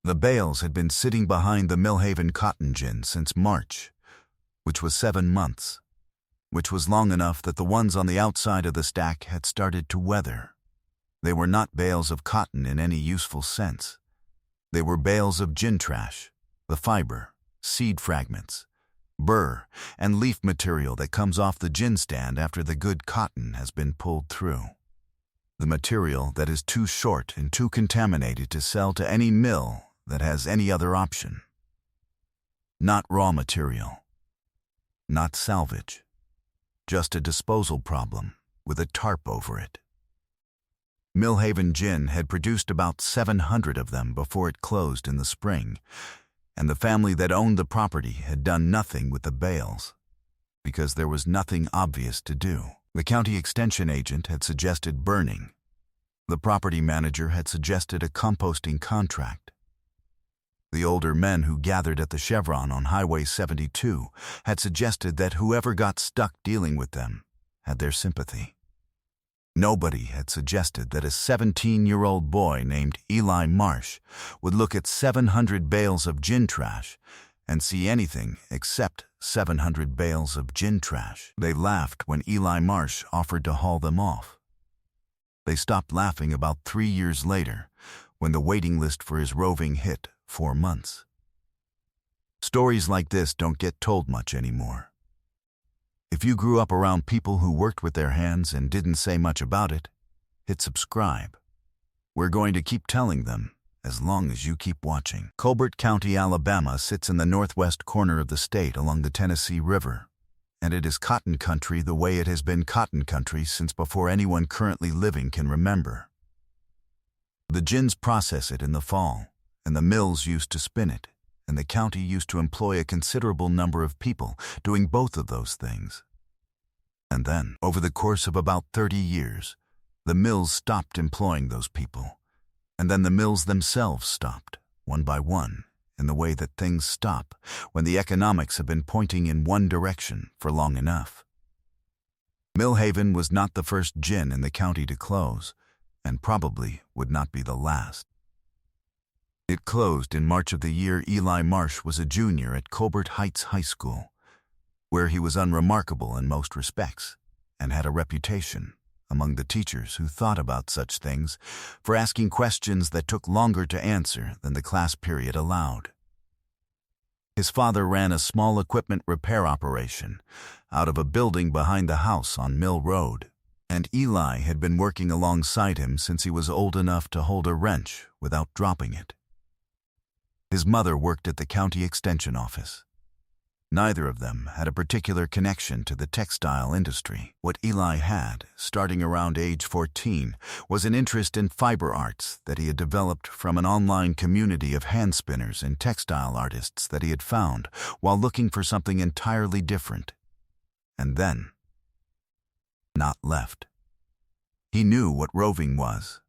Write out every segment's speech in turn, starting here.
The Bales had been sitting behind the Millhaven cotton gin since March, which was 7 months, which was long enough that the ones on the outside of the stack had started to weather. They were not bales of cotton in any useful sense. They were bales of gin trash, the fiber, seed fragments, burr, and leaf material that comes off the gin stand after the good cotton has been pulled through. The material that is too short and too contaminated to sell to any mill that has any other option. Not raw material. Not salvage. Just a disposal problem with a tarp over it. Millhaven Gin had produced about 700 of them before it closed in the spring, and the family that owned the property had done nothing with the bales because there was nothing obvious to do. The county extension agent had suggested burning. The property manager had suggested a composting contract. The older men who gathered at the Chevron on Highway 72 had suggested that whoever got stuck dealing with them had their sympathy. Nobody had suggested that a 17-year-old boy named Eli Marsh would look at 700 bales of gin trash and see anything except 700 bales of gin trash. They laughed when Eli Marsh offered to haul them off. They stopped laughing about 3 years later, when the waiting list for his roving hit 4 months. Stories like this don't get told much anymore. If you grew up around people who worked with their hands and didn't say much about it, hit subscribe. We're going to keep telling them as long as you keep watching. Colbert County, Alabama sits in the northwest corner of the state along the Tennessee River, and it is cotton country the way it has been cotton country since before anyone currently living can remember. The gins process it in the fall, and the mills used to spin it, and the county used to employ a considerable number of people doing both of those things. And then, over the course of about 30 years, the mills stopped employing those people, and then the mills themselves stopped, one by one, in the way that things stop when the economics have been pointing in one direction for long enough. Millhaven was not the first gin in the county to close, and probably would not be the last. It closed in March of the year Eli Marsh was a junior at Colbert Heights High School, where he was unremarkable in most respects, and had a reputation among the teachers who thought about such things for asking questions that took longer to answer than the class period allowed. His father ran a small equipment repair operation out of a building behind the house on Mill Road, and Eli had been working alongside him since he was old enough to hold a wrench without dropping it. His mother worked at the county extension office. Neither of them had a particular connection to the textile industry. What Eli had, starting around age 14, was an interest in fiber arts that he had developed from an online community of hand spinners and textile artists that he had found while looking for something entirely different. And then, not left. He knew what roving was.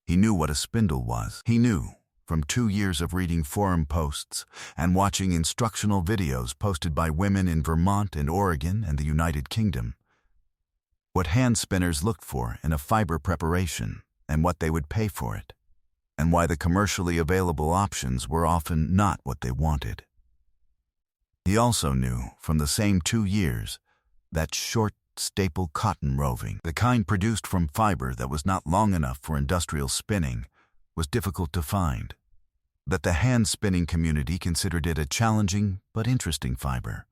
He knew what a spindle was. He knew, from 2 years of reading forum posts and watching instructional videos posted by women in Vermont and Oregon and the United Kingdom, what hand spinners looked for in a fiber preparation and what they would pay for it, and why the commercially available options were often not what they wanted. He also knew, from the same 2 years, that short, staple cotton roving, the kind produced from fiber that was not long enough for industrial spinning, was difficult to find, that the hand-spinning community considered it a challenging but interesting fiber,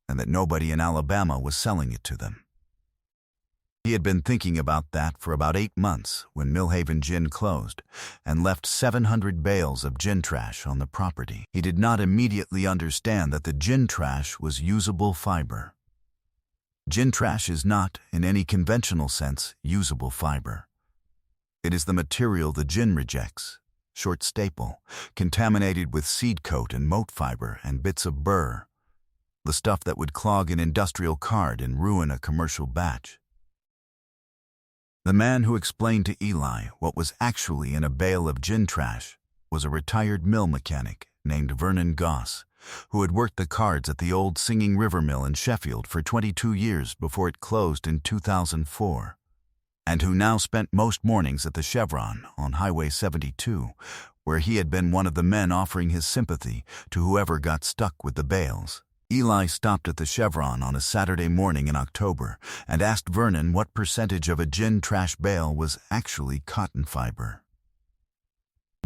and that nobody in Alabama was selling it to them. He had been thinking about that for about 8 months when Millhaven Gin closed and left 700 bales of gin trash on the property. He did not immediately understand that the gin trash was usable fiber. Gin trash is not, in any conventional sense, usable fiber. It is the material the gin rejects, short staple, contaminated with seed coat and moat fiber and bits of burr, the stuff that would clog an industrial card and ruin a commercial batch. The man who explained to Eli what was actually in a bale of gin trash was a retired mill mechanic named Vernon Goss, who had worked the cards at the old Singing River Mill in Sheffield for 22 years before it closed in 2004. And who now spent most mornings at the Chevron on Highway 72, where he had been one of the men offering his sympathy to whoever got stuck with the Bales. Eli stopped at the Chevron on a Saturday morning in October and asked Vernon what percentage of a gin trash bale was actually cotton fiber.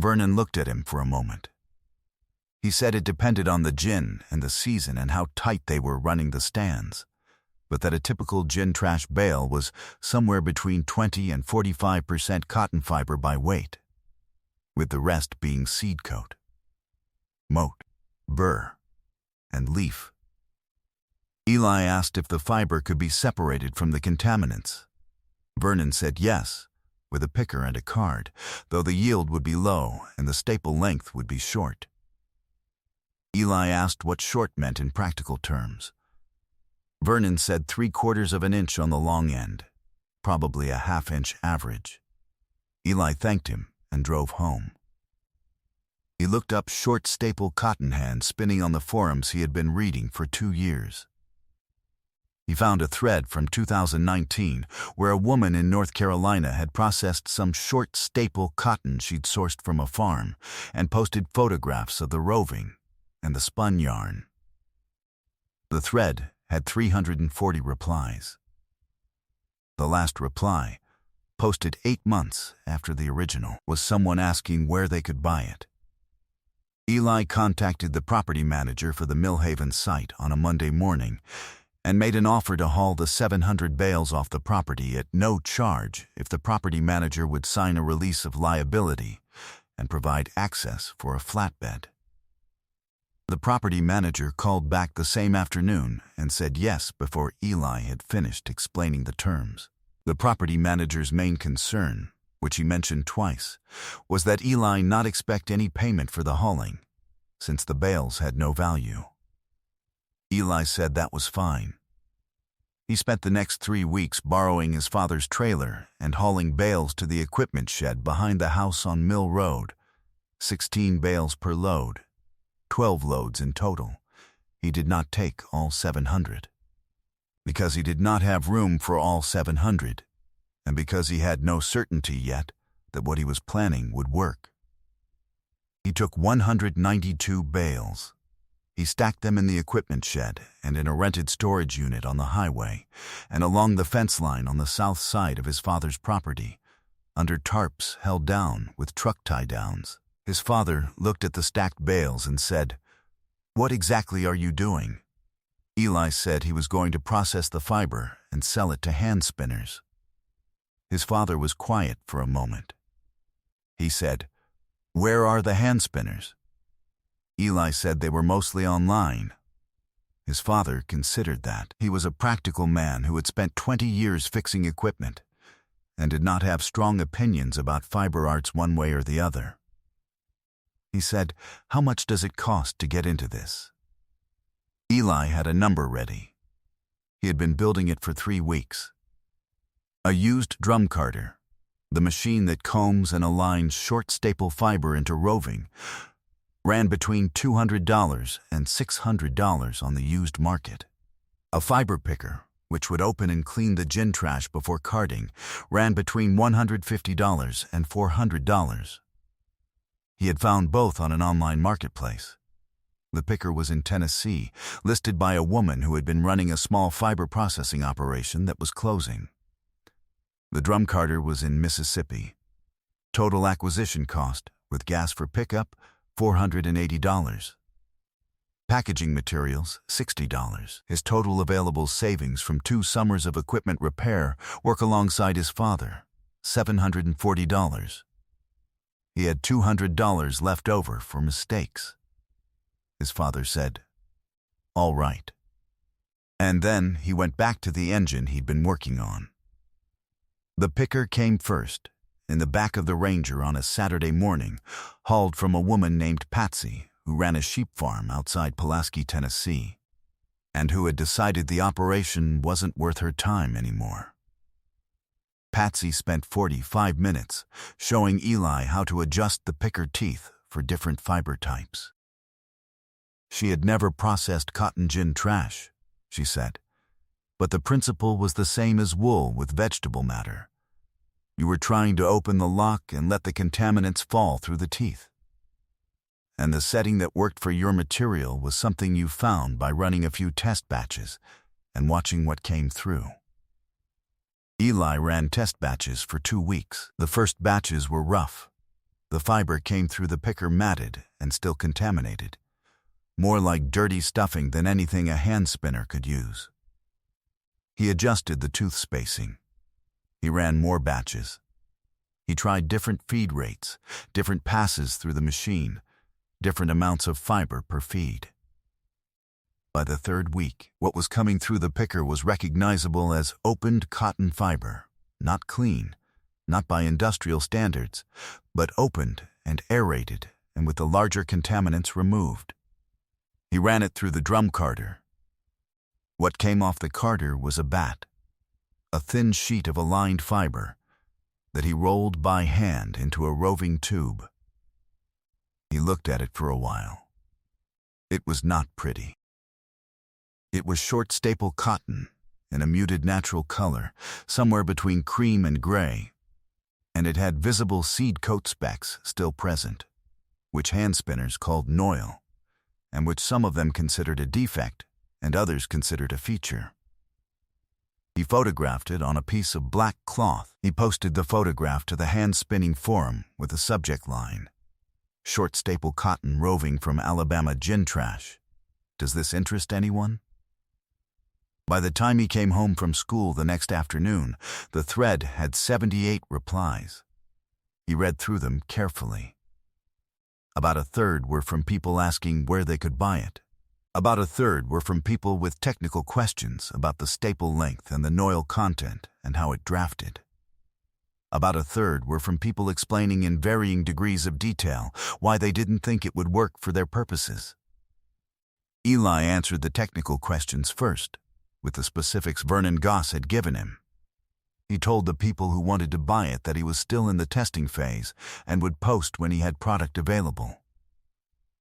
Vernon looked at him for a moment. He said it depended on the gin and the season and how tight they were running the stands, but that a typical gin trash bale was somewhere between 20 and 45% cotton fiber by weight, with the rest being seed coat, moat, burr, and leaf. Eli asked if the fiber could be separated from the contaminants. Vernon said yes, with a picker and a card, though the yield would be low and the staple length would be short. Eli asked what short meant in practical terms. Vernon said 3/4 of an inch on the long end, probably a 1/2 inch average. Eli thanked him and drove home. He looked up short staple cotton hands spinning on the forums he had been reading for 2 years. He found a thread from 2019 where a woman in North Carolina had processed some short staple cotton she'd sourced from a farm and posted photographs of the roving and the spun yarn. The thread had 340 replies. The last reply, posted 8 months after the original, was someone asking where they could buy it. Eli contacted the property manager for the Millhaven site on a Monday morning and made an offer to haul the 700 bales off the property at no charge if the property manager would sign a release of liability and provide access for a flatbed. The property manager called back the same afternoon and said yes before Eli had finished explaining the terms. The property manager's main concern, which he mentioned twice, was that Eli not expect any payment for the hauling, since the bales had no value. Eli said that was fine. He spent the next 3 weeks borrowing his father's trailer and hauling bales to the equipment shed behind the house on Mill Road, 16 bales per load, 12 loads in total. He did not take all 700. Because he did not have room for all 700, and because he had no certainty yet that what he was planning would work. He took 192 bales. He stacked them in the equipment shed and in a rented storage unit on the highway and along the fence line on the south side of his father's property, under tarps held down with truck tie-downs. His father looked at the stacked bales and said, "What exactly are you doing?" Eli said he was going to process the fiber and sell it to hand spinners. His father was quiet for a moment. He said, "Where are the hand spinners?" Eli said they were mostly online. His father considered that. He was a practical man who had spent 20 years fixing equipment and did not have strong opinions about fiber arts one way or the other. He said, "How much does it cost to get into this?" Eli had a number ready. He had been building it for 3 weeks. A used drum carder, the machine that combs and aligns short staple fiber into roving, ran between $200 and $600 on the used market. A fiber picker, which would open and clean the gin trash before carting, ran between $150 and $400. He had found both on an online marketplace. The picker was in Tennessee, listed by a woman who had been running a small fiber processing operation that was closing. The drum carder was in Mississippi. Total acquisition cost, with gas for pickup, $480. Packaging materials, $60. His total available savings from 2 summers of equipment repair work alongside his father, $740. He had $200 left over for mistakes. His father said, "All right." And then he went back to the engine he'd been working on. The picker came first, in the back of the Ranger on a Saturday morning, hauled from a woman named Patsy, who ran a sheep farm outside Pulaski, Tennessee, and who had decided the operation wasn't worth her time anymore. Patsy spent 45 minutes showing Eli how to adjust the picker teeth for different fiber types. She had never processed cotton gin trash, she said, but the principle was the same as wool with vegetable matter. You were trying to open the lock and let the contaminants fall through the teeth. and the setting that worked for your material was something you found by running a few test batches and watching what came through. Eli ran test batches for 2 weeks. The first batches were rough. The fiber came through the picker matted and still contaminated, more like dirty stuffing than anything a hand spinner could use. He adjusted the tooth spacing. He ran more batches. He tried different feed rates, different passes through the machine, different amounts of fiber per feed. By the 3rd week, what was coming through the picker was recognizable as opened cotton fiber, not clean, not by industrial standards, but opened and aerated and with the larger contaminants removed. He ran it through the drum carder. What came off the carder was a bat, a thin sheet of aligned fiber that he rolled by hand into a roving tube. He looked at it for a while. It was not pretty. It was short staple cotton in a muted natural color, somewhere between cream and gray, and it had visible seed coat specks still present, which hand spinners called noil, and which some of them considered a defect and others considered a feature. He photographed it on a piece of black cloth. He posted the photograph to the hand spinning forum with a subject line, "Short staple cotton roving from Alabama gin trash. Does this interest anyone?" By the time he came home from school the next afternoon, the thread had 78 replies. He read through them carefully. About a third were from people asking where they could buy it. About a third were from people with technical questions about the staple length and the noil content and how it drafted. About a third were from people explaining in varying degrees of detail why they didn't think it would work for their purposes. Eli answered the technical questions first, with the specifics Vernon Goss had given him. He told the people who wanted to buy it that he was still in the testing phase and would post when he had product available.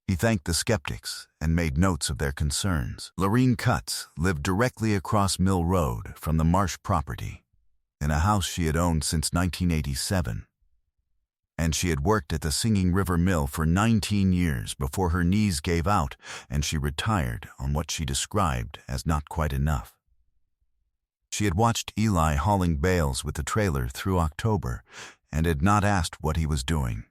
He thanked the skeptics and made notes of their concerns. Lorene Cutts lived directly across Mill Road from the Marsh property, in a house she had owned since 1987. And she had worked at the Singing River Mill for 19 years before her knees gave out and she retired on what she described as not quite enough. She had watched Eli hauling bales with the trailer through October and had not asked what he was doing,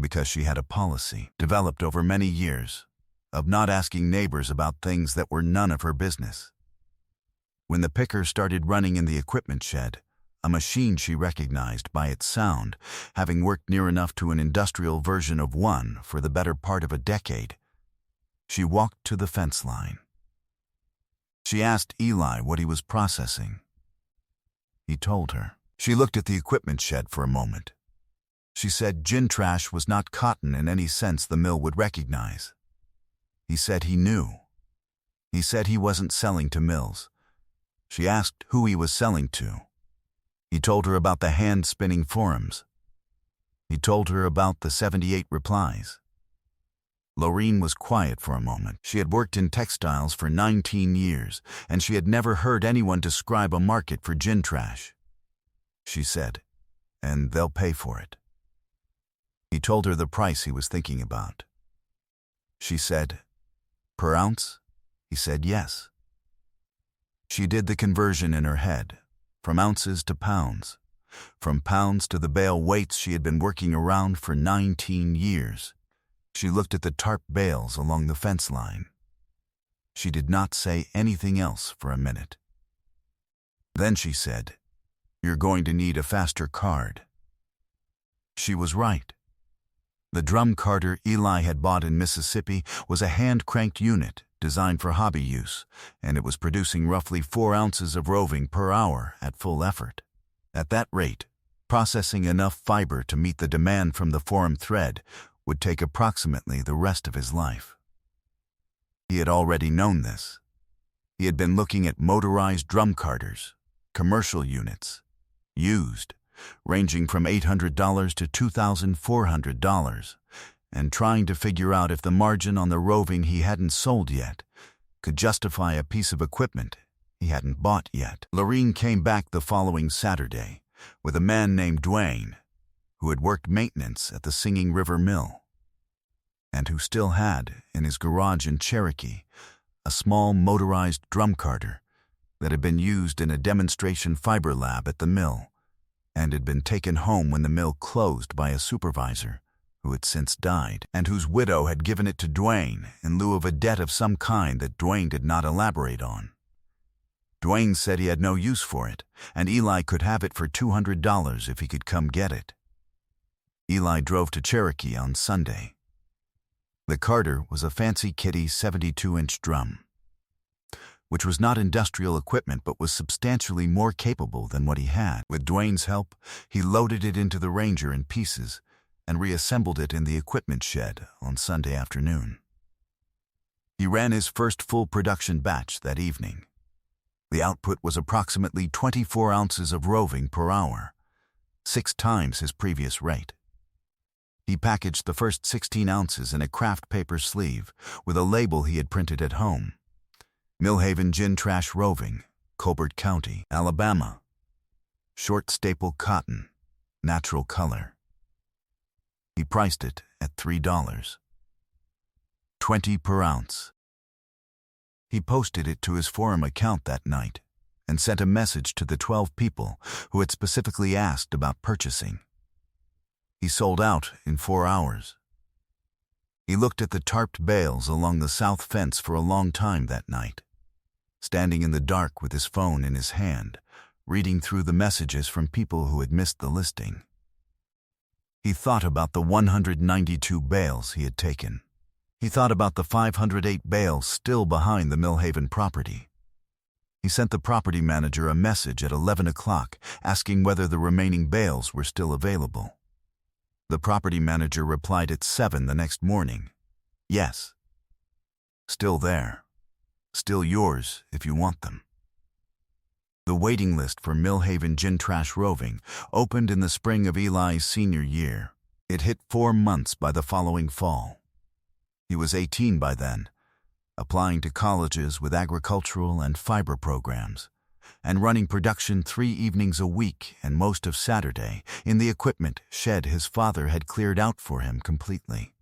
because she had a policy, developed over many years, of not asking neighbors about things that were none of her business. When the picker started running in the equipment shed, a machine she recognized by its sound, having worked near enough to an industrial version of one for the better part of a decade, she walked to the fence line. She asked Eli what he was processing. He told her. She looked at the equipment shed for a moment. She said gin trash was not cotton in any sense the mill would recognize. He said he knew. He said he wasn't selling to mills. She asked who he was selling to. He told her about the hand-spinning forums. He told her about the 78 replies. Lorene was quiet for a moment. She had worked in textiles for 19 years, and she had never heard anyone describe a market for gin trash. She said, "And they'll pay for it." He told her the price he was thinking about. She said, "Per ounce?" He said, "Yes." She did the conversion in her head, from ounces to pounds, from pounds to the bale weights she had been working around for 19 years. She looked at the tarp bales along the fence line. She did not say anything else for a minute. Then she said, "You're going to need a faster card." She was right. The drum carder Eli had bought in Mississippi was a hand-cranked unit designed for hobby use, and it was producing roughly 4 ounces of roving per hour at full effort. At that rate, processing enough fiber to meet the demand from the forum thread would take approximately the rest of his life. He had already known this. He had been looking at motorized drum carters, commercial units, used, ranging from $800 to $2,400, and trying to figure out if the margin on the roving he hadn't sold yet could justify a piece of equipment he hadn't bought yet. Lorene came back the following Saturday with a man named Dwayne, who had worked maintenance at the Singing River Mill. and who still had, in his garage in Cherokee, a small motorized drum carter that had been used in a demonstration fiber lab at the mill and had been taken home when the mill closed by a supervisor who had since died, and whose widow had given it to Dwayne in lieu of a debt of some kind that Dwayne did not elaborate on. Dwayne said he had no use for it, and Eli could have it for $200 if he could come get it. Eli drove to Cherokee on Sunday. The carter was a fancy kitty 72-inch drum, which was not industrial equipment but was substantially more capable than what he had. With Dwayne's help, he loaded it into the Ranger in pieces and reassembled it in the equipment shed on Sunday afternoon. He ran his first full production batch that evening. The output was approximately 24 ounces of roving per hour, 6 times his previous rate. He packaged the first 16 ounces in a craft paper sleeve with a label he had printed at home. Millhaven Gin Trash Roving, Colbert County, Alabama. Short staple cotton, natural color. He priced it at $3. 20 per ounce. He posted it to his forum account that night and sent a message to the 12 people who had specifically asked about purchasing. He sold out in 4 hours. He looked at the tarped bales along the south fence for a long time that night, standing in the dark with his phone in his hand, reading through the messages from people who had missed the listing. He thought about the 192 bales he had taken. He thought about the 508 bales still behind the Millhaven property. He sent the property manager a message at 11 o'clock asking whether the remaining bales were still available. The property manager replied at 7 the next morning. Yes. Still there. Still yours if you want them. The waiting list for Millhaven Gin Trash Roving opened in the spring of Eli's senior year. It hit 4 months by the following fall. He was 18 by then, applying to colleges with agricultural and fiber programs, and running production 3 evenings a week and most of Saturday in the equipment shed his father had cleared out for him completely,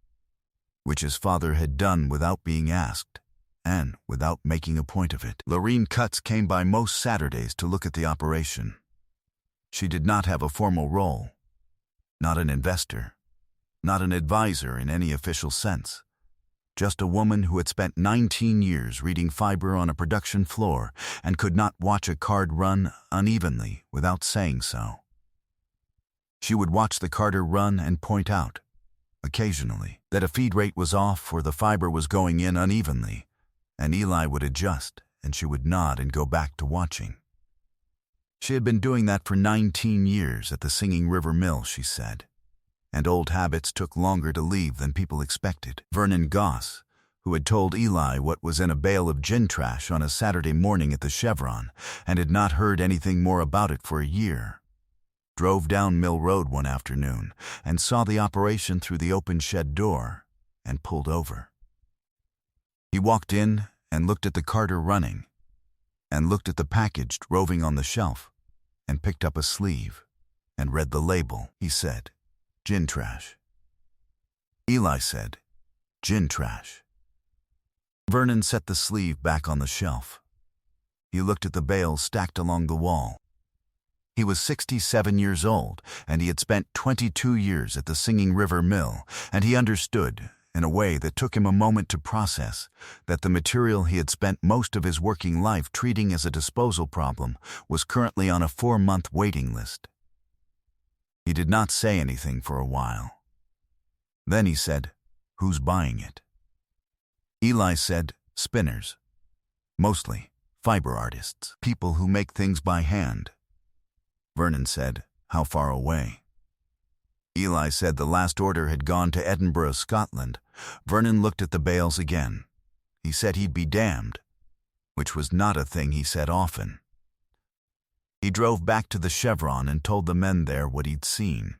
which his father had done without being asked and without making a point of it. Lorene Cutts came by most Saturdays to look at the operation. She did not have a formal role, not an investor, not an advisor in any official sense. Just a woman who had spent 19 years reading fiber on a production floor and could not watch a card run unevenly without saying so. She would watch the carter run and point out, occasionally, that a feed rate was off or the fiber was going in unevenly, and Eli would adjust and she would nod and go back to watching. She had been doing that for 19 years at the Singing River Mill, she said, and old habits took longer to leave than people expected. Vernon Goss, who had told Eli what was in a bale of gin trash on a Saturday morning at the Chevron and had not heard anything more about it for a year, drove down Mill Road one afternoon and saw the operation through the open shed door and pulled over. He walked in and looked at the carter running and looked at the packaged roving on the shelf and picked up a sleeve and read the label. He said, "Gin trash." Eli said, "Gin trash." Vernon set the sleeve back on the shelf. He looked at the bales stacked along the wall. He was 67 years old, and he had spent 22 years at the Singing River Mill, and he understood, in a way that took him a moment to process, that the material he had spent most of his working life treating as a disposal problem was currently on a 4-month waiting list. He did not say anything for a while. Then he said, "Who's buying it?" Eli said, "Spinners. Mostly fiber artists, people who make things by hand." Vernon said, "How far away?" Eli said the last order had gone to Edinburgh, Scotland. Vernon looked at the bales again. He said he'd be damned, which was not a thing he said often. He drove back to the Chevron and told the men there what he'd seen,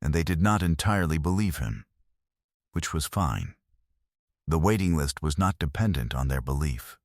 and they did not entirely believe him, which was fine. The waiting list was not dependent on their belief.